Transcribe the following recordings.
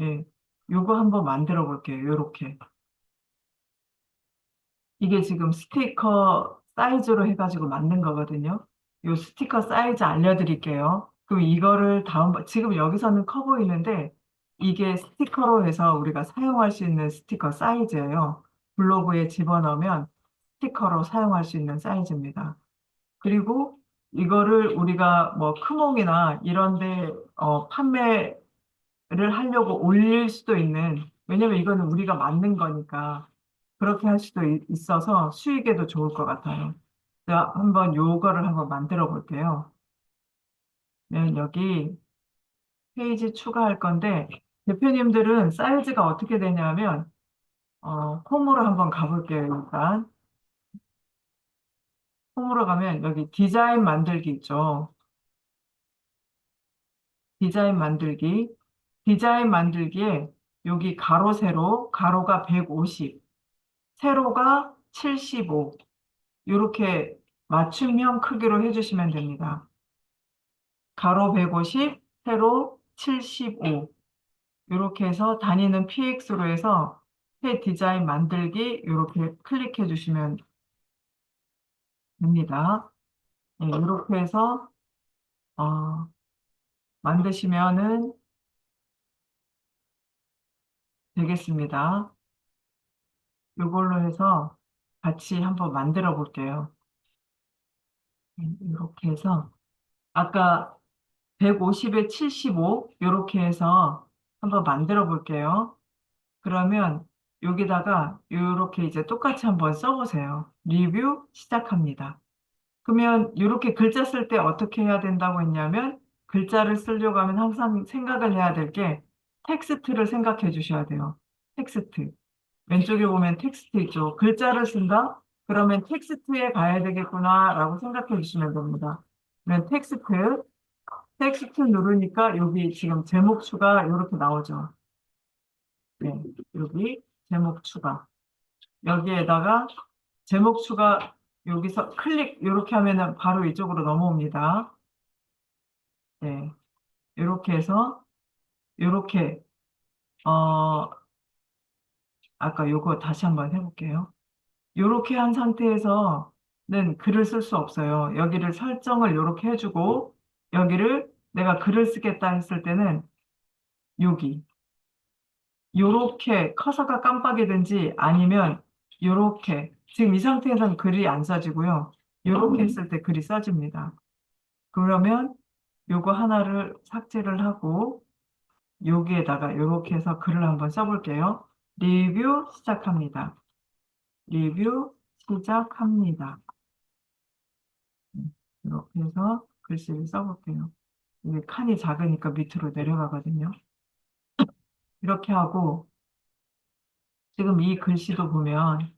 예. 요거 한번 만들어 볼게요. 요렇게. 이게 지금 스티커 사이즈로 해가지고 만든 거거든요. 요 스티커 사이즈 알려드릴게요. 그럼 이거를 지금 여기서는 커 보이는데 이게 스티커로 해서 우리가 사용할 수 있는 스티커 사이즈예요. 블로그에 집어넣으면 스티커로 사용할 수 있는 사이즈입니다. 그리고 이거를 우리가 뭐 크몽이나 이런데 판매를 하려고 올릴 수도 있는, 왜냐면 이거는 우리가 만든 거니까 그렇게 할 수도 있어서 수익에도 좋을 것 같아요. 자, 한번 요거를 한번 만들어 볼게요. 네, 여기 페이지 추가할 건데 대표님들은 사이즈가 어떻게 되냐면 홈으로 한번 가볼게요. 일단 홈으로 가면 여기 디자인 만들기 있죠. 디자인 만들기. 디자인 만들기에 여기 가로 세로, 가로가 150, 세로가 75, 이렇게 맞춤형 크기로 해주시면 됩니다. 가로 150, 세로 75. 이렇게 해서 다니는 PX로 해서 새 디자인 만들기 이렇게 클릭해 주시면 됩니다. 네, 이렇게 해서 어, 만드시면은 되겠습니다. 이걸로 해서 같이 한번 만들어 볼게요. 이렇게 해서 아까 150에 75 이렇게 해서 한번 만들어 볼게요. 그러면 여기다가 이렇게 이제 똑같이 한번 써보세요. 리뷰 시작합니다. 그러면 이렇게 글자 쓸 때 어떻게 해야 된다고 했냐면 글자를 쓰려고 하면 항상 생각을 해야 될 게 텍스트를 생각해 주셔야 돼요. 텍스트. 왼쪽에 보면 텍스트 있죠. 글자를 쓴다? 그러면 텍스트에 가야 되겠구나라고 생각해 주시면 됩니다. 그러면 텍스트 누르니까 여기 지금 제목 추가 이렇게 나오죠. 네, 여기 제목 추가. 여기에다가 제목 추가 여기서 클릭 이렇게 하면은 바로 이쪽으로 넘어옵니다. 네, 이렇게 해서 이렇게 어 아까 요거 다시 한번 해볼게요. 이렇게 한 상태에서는 글을 쓸 수 없어요. 여기를 설정을 이렇게 해주고 여기를 내가 글을 쓰겠다 했을 때는 여기 요렇게 커서가 깜빡이든지 아니면 요렇게 지금 이 상태에서는 글이 안 써지고요. 요렇게 했을 때 글이 써집니다. 그러면 요거 하나를 삭제를 하고 여기에다가 요렇게 해서 글을 한번 써볼게요. 리뷰 시작합니다. 리뷰 시작합니다. 이렇게 해서 글씨를 써볼게요. 이게 칸이 작으니까 밑으로 내려가거든요. 이렇게 하고 지금 이 글씨도 보면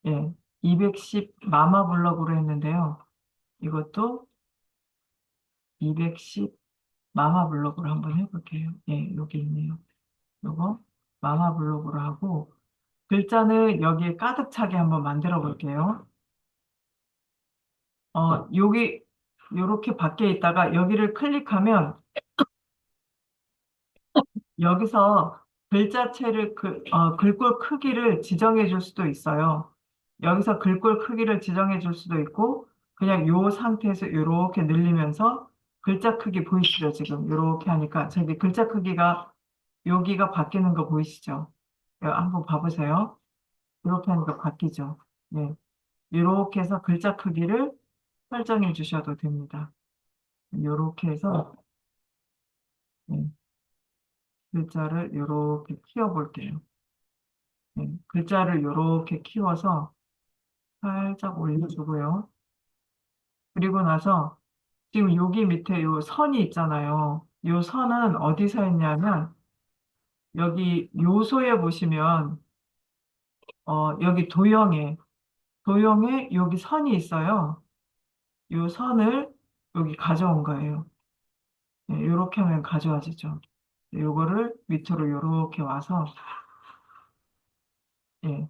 예, 210 마마 블럭으로 했는데요. 이것도 210 마마 블럭으로 한번 해볼게요. 예, 여기 있네요. 요거 마마 블럭으로 하고 글자는 여기에 가득 차게 한번 만들어 볼게요. 여기 요렇게 밖에 있다가 여기를 클릭하면 여기서 글자체를 글꼴 크기를 지정해 줄 수도 있어요. 여기서 글꼴 크기를 지정해 줄 수도 있고 그냥 요 상태에서 이렇게 늘리면서 글자 크기 보이시죠? 지금 이렇게 하니까 저기 글자 크기가 여기가 바뀌는 거 보이시죠? 한번 봐보세요. 이렇게 하니까 바뀌죠? 네. 이렇게 해서 글자 크기를 설정해 주셔도 됩니다. 이렇게 해서 네, 글자를 이렇게 키워볼게요. 네, 글자를 이렇게 키워서 살짝 올려주고요. 그리고 나서 지금 여기 밑에 요 선이 있잖아요. 요 선은 어디서 했냐면 여기 요소에 보시면 여기 도형에 여기 선이 있어요. 요 선을 여기 가져온 거예요. 네, 요렇게 하면 가져와지죠. 네, 요거를 밑으로 요렇게 와서 예,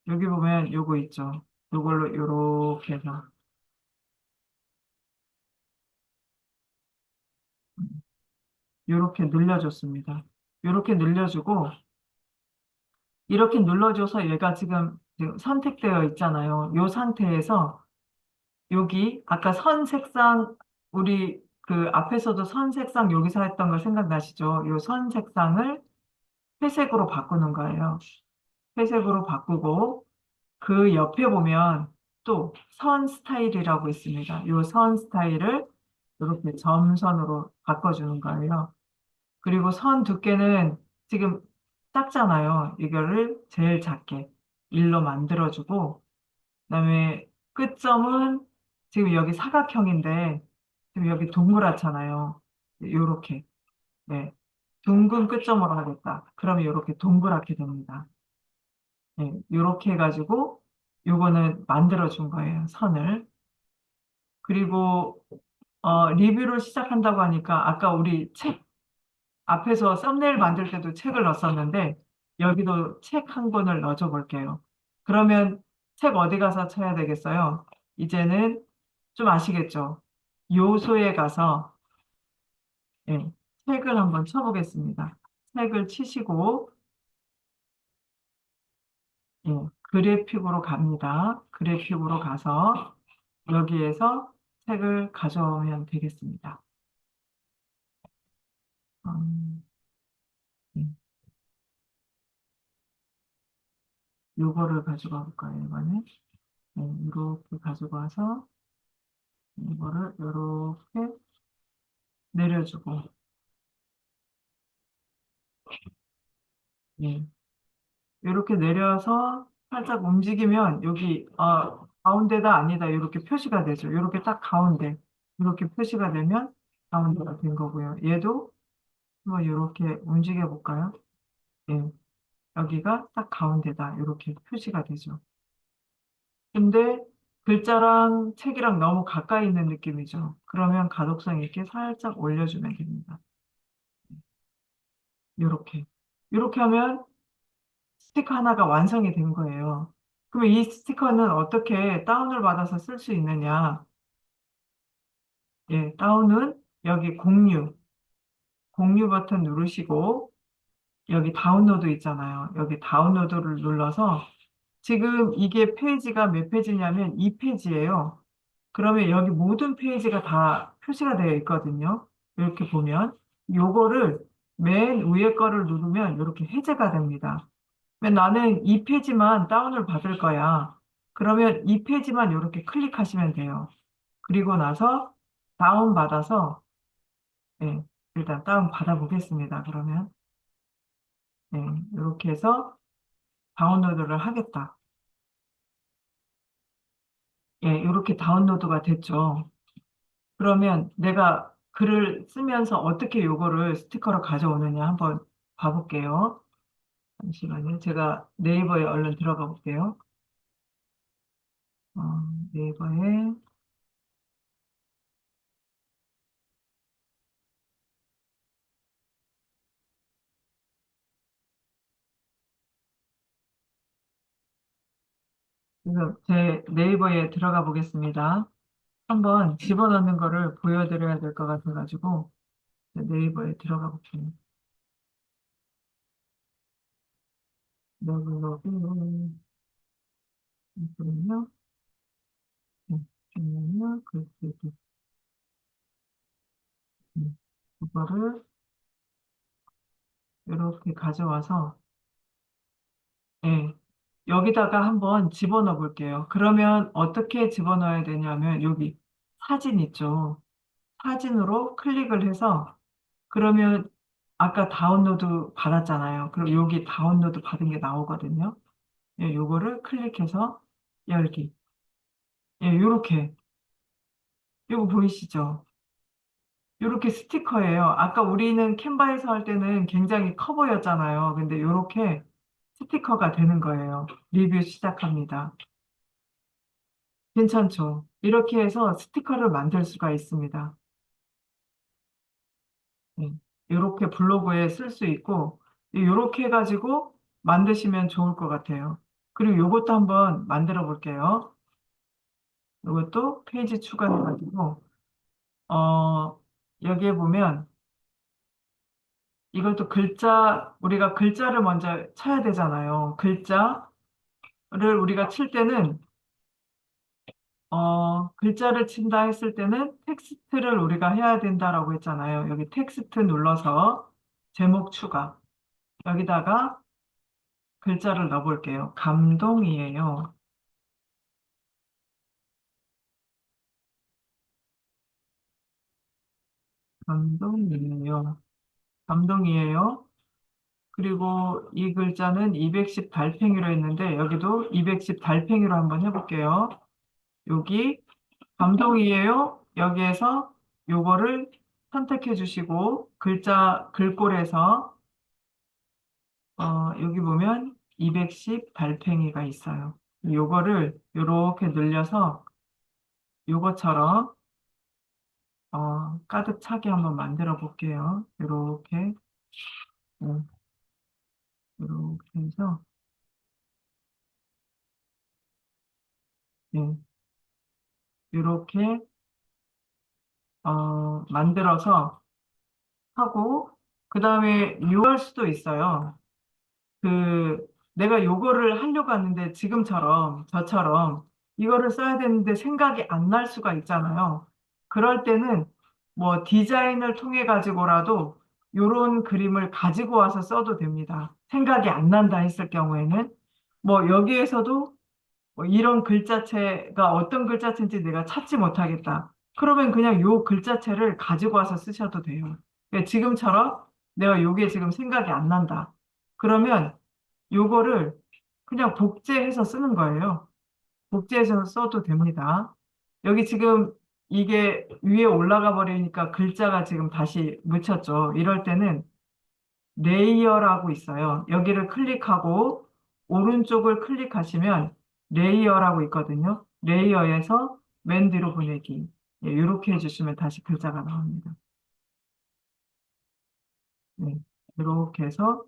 여기 보면 요거 있죠. 요걸로 요렇게 해서 요렇게 늘려줬습니다. 이렇게 늘려주고, 이렇게 눌러줘서 얘가 지금 선택되어 있잖아요. 이 상태에서 여기 아까 선 색상, 우리 그 앞에서도 선 색상 여기서 했던 거 생각나시죠? 이 선 색상을 회색으로 바꾸는 거예요. 회색으로 바꾸고 그 옆에 보면 또 선 스타일이라고 있습니다. 이 선 스타일을 이렇게 점선으로 바꿔주는 거예요. 그리고 선 두께는 지금 작잖아요. 이거를 제일 작게 1로 만들어주고, 그다음에 끝점은 지금 여기 사각형인데, 지금 여기 동그랗잖아요. 요렇게. 네. 둥근 끝점으로 하겠다. 그러면 요렇게 동그랗게 됩니다. 네. 요렇게 해가지고, 요거는 만들어준 거예요. 선을. 그리고, 리뷰를 시작한다고 하니까, 아까 우리 책 앞에서 썸네일 만들 때도 책을 넣었었는데 여기도 책 한 권을 넣어줘 볼게요. 그러면 책 어디 가서 쳐야 되겠어요? 이제는 좀 아시겠죠? 요소에 가서 예, 책을 한번 쳐보겠습니다. 책을 치시고 예, 그래픽으로 갑니다. 그래픽으로 가서 여기에서 책을 가져오면 되겠습니다. 음, 예, 요거를 가져가 볼까요, 이번에? 이렇게 가지고 와서 이거를 이렇게 내려주고, 예. 이렇게 내려서 살짝 움직이면 여기, 가운데다 아니다. 이렇게 표시가 되죠. 이렇게 딱 가운데. 이렇게 표시가 되면 가운데가 된 거고요. 얘도 한번 이렇게 움직여 볼까요? 예. 여기가 딱 가운데다. 이렇게 표시가 되죠. 근데 글자랑 책이랑 너무 가까이 있는 느낌이죠. 그러면 가독성 있게 살짝 올려주면 됩니다. 이렇게. 이렇게 하면 스티커 하나가 완성이 된 거예요. 그럼 이 스티커는 어떻게 다운을 받아서 쓸 수 있느냐? 예, 다운은 여기 공유 버튼 누르시고 여기 다운로드 있잖아요. 여기 다운로드를 눌러서 지금 이게 페이지가 몇 페이지냐면 2페이지예요. 그러면 여기 모든 페이지가 다 표시가 되어 있거든요. 이렇게 보면 요거를 맨 위에 거를 누르면 이렇게 해제가 됩니다. 나는 이 페이지만 다운을 받을 거야. 그러면 이 페이지만 이렇게 클릭하시면 돼요. 그리고 나서 다운 받아서, 네, 일단 다운 받아 보겠습니다. 그러면, 네, 이렇게 해서 다운로드를 하겠다. 예, 이렇게 다운로드가 됐죠. 그러면 내가 글을 쓰면서 어떻게 요거를 스티커로 가져오느냐 한번 봐볼게요. 잠시만요. 제가 네이버에 얼른 들어가 볼게요. 어, 네이버에 지금 제 네이버에 들어가 보겠습니다. 한번 집어넣는 거를 보여드려야 될 것 같아가지고 네이버에 들어가 볼게요. 로그 있거든요. 잠깐만요. 글쓰기. 그거를 이렇게 가져와서 예, 여기다가 한번 집어넣어 볼게요. 그러면 어떻게 집어넣어야 되냐면 여기 사진 있죠. 사진으로 클릭을 해서 그러면 아까 다운로드 받았잖아요. 그럼 여기 다운로드 받은 게 나오거든요. 예, 요거를 클릭해서 열기. 예, 요렇게. 요거 보이시죠? 요렇게 스티커예요. 아까 우리는 캔바에서 할 때는 굉장히 커 보였잖아요. 근데 요렇게 스티커가 되는 거예요. 리뷰 시작합니다. 괜찮죠? 이렇게 해서 스티커를 만들 수가 있습니다. 예, 요렇게 블로그에 쓸 수 있고, 요렇게 해가지고 만드시면 좋을 것 같아요. 그리고 요것도 한번 만들어 볼게요. 요것도 페이지 추가해가지고, 어, 여기에 보면 이걸 또 우리가 글자를 먼저 쳐야 되잖아요. 글자를 우리가 칠 때는, 글자를 친다 했을 때는 텍스트를 우리가 해야 된다라고 했잖아요. 여기 텍스트 눌러서 제목 추가. 여기다가 글자를 넣어볼게요. 감동이에요. 감동이에요. 감동이에요. 그리고 이 글자는 210 달팽이로 했는데 여기도 210 달팽이로 한번 해볼게요. 여기 감동이에요. 여기에서 요거를 선택해 주시고 글꼴에서 여기 보면 210 달팽이가 있어요. 요거를 요렇게 늘려서 요거처럼 가득 차게 한번 만들어 볼게요. 요렇게 요렇게 해서 예, 요렇게 만들어서 하고 그 다음에 요할 수도 있어요. 그 내가 요거를 하려고 하는데 지금처럼 저처럼 이거를 써야 되는데 생각이 안 날 수가 있잖아요. 그럴 때는 뭐 디자인을 통해 가지고라도 요런 그림을 가지고 와서 써도 됩니다. 생각이 안 난다 했을 경우에는 뭐 여기에서도 뭐 이런 글자체가 어떤 글자체인지 내가 찾지 못하겠다. 그러면 그냥 요 글자체를 가지고 와서 쓰셔도 돼요. 그러니까 지금처럼 내가 요게 지금 생각이 안 난다. 그러면 요거를 그냥 복제해서 쓰는 거예요. 복제해서 써도 됩니다. 여기 지금 이게 위에 올라가 버리니까 글자가 지금 다시 묻혔죠. 이럴 때는 레이어라고 있어요. 여기를 클릭하고 오른쪽을 클릭하시면 레이어라고 있거든요. 레이어에서 맨 뒤로 보내기. 예, 이렇게 해주시면 다시 글자가 나옵니다. 네, 이렇게 해서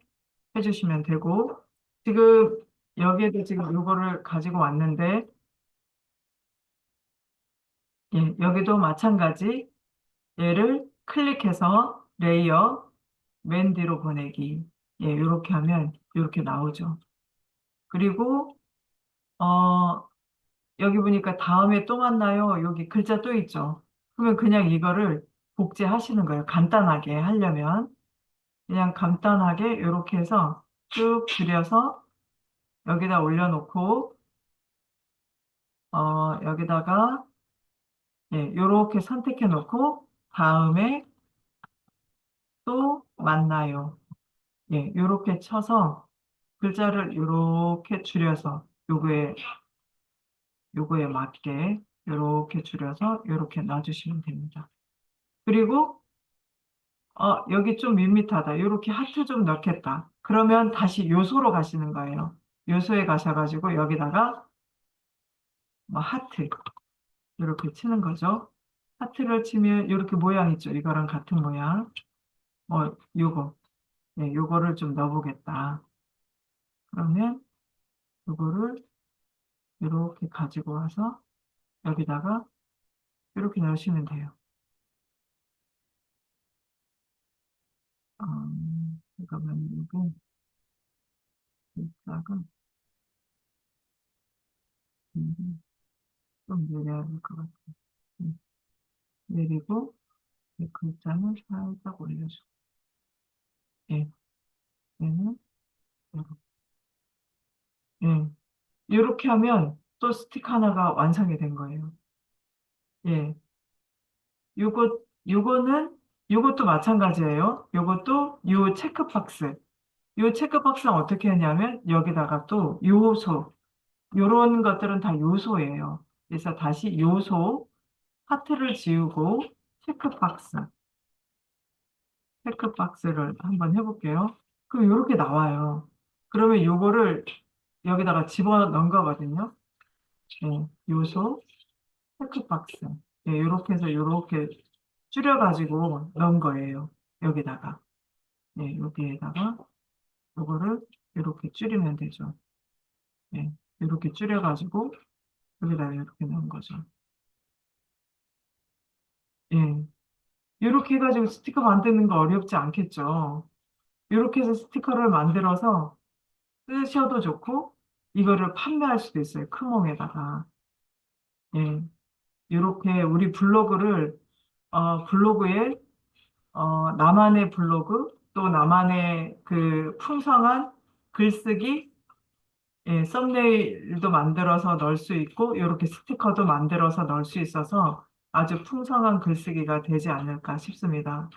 해주시면 되고 지금 여기에도 지금 이거를 가지고 왔는데 예, 여기도 마찬가지 얘를 클릭해서 레이어 맨 뒤로 보내기. 예, 이렇게 하면 이렇게 나오죠. 그리고 어, 여기 보니까 다음에 또 만나요. 여기 글자 또 있죠. 그러면 그냥 이거를 복제하시는 거예요. 간단하게 하려면. 그냥 간단하게 이렇게 해서 쭉 그려서 여기다 올려놓고, 여기다가, 예, 이렇게 선택해 놓고, 다음에 또 만나요. 예, 이렇게 쳐서 글자를 이렇게 줄여서 요거에 맞게 이렇게 줄여서 이렇게 놔주시면 됩니다. 그리고 여기 좀 밋밋하다. 이렇게 하트 좀 넣겠다. 그러면 다시 요소로 가시는 거예요. 요소에 가셔가지고 여기다가 뭐 하트 이렇게 치는 거죠. 하트를 치면 이렇게 모양 있죠. 이거랑 같은 모양. 요거. 네, 요거를 좀 넣어보겠다. 그러면 요거를 이렇게 가지고 와서 여기다가 이렇게 넣으시면 돼요. 이거만 이거 여기다가 좀 내려야 될 것 같아요. 음, 내리고 이 글자는 살짝 올려주고 예, 얘는 이렇게 예, 이렇게 하면 또 스틱 하나가 완성이 된 거예요. 예, 요거는 요것도 마찬가지예요. 요것도 요 체크박스. 요 체크박스는 어떻게 하냐면 여기다가 또 요소 요런 것들은 다 요소예요. 그래서 다시 요소 하트를 지우고 체크박스 체크박스를 한번 해볼게요. 그럼 요렇게 나와요. 그러면 요거를 여기다가 집어넣은 거거든요. 네, 요소 체크박스. 네, 요렇게 해서 요렇게 줄여가지고 넣은 거예요. 여기다가. 네, 여기에다가 요거를 이렇게 줄이면 되죠. 네, 이렇게 줄여가지고 여기다가 이렇게 넣은 거죠. 예. 이렇게 해가지고 스티커 만드는 거 어렵지 않겠죠. 이렇게 해서 스티커를 만들어서 쓰셔도 좋고, 이거를 판매할 수도 있어요. 크몽에다가. 예. 이렇게 우리 블로그를, 블로그에, 나만의 블로그, 또 나만의 그 풍성한 글쓰기, 예, 썸네일도 만들어서 넣을 수 있고, 이렇게 스티커도 만들어서 넣을 수 있어서 아주 풍성한 글쓰기가 되지 않을까 싶습니다.